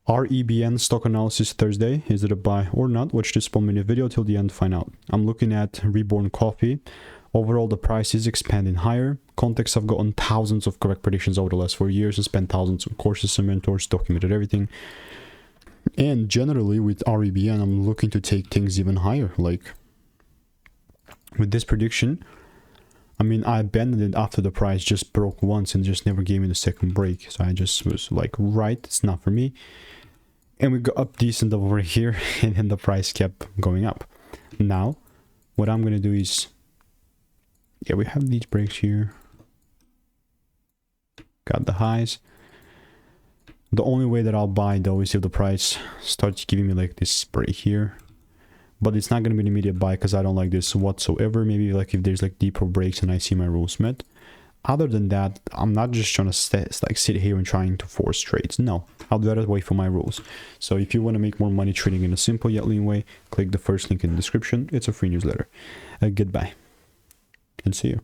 REBN stock analysis Thursday. Is it a buy or not? Watch this 1 minute video till the end, find out. I'm looking at Reborn Coffee. Overall, the price is expanding higher. Context, I've gotten thousands of correct predictions over the last 4 years and spent thousands of courses and mentors, documented everything. And generally with REBN, I'm looking to take things even higher. Like with this prediction, I mean, I abandoned it after the price just broke once and just never gave me the second break. So I just was like, right, it's not for me. And we got up decent over here and then the price kept going up. Now, what I'm going to do is, yeah, we have these breaks here. Got the highs. The only way that I'll buy though is if the price starts giving me like this break here. But it's not going to be an immediate buy because I don't like this whatsoever. Maybe like if there's like deeper breaks and I see my rules met. Other than that, I'm not just trying to sit here and trying to force trades. No, I'll do that wait for my rules. So if you want to make more money trading in a simple yet lean way, click the first link in the description. It's a free newsletter. Goodbye and see you.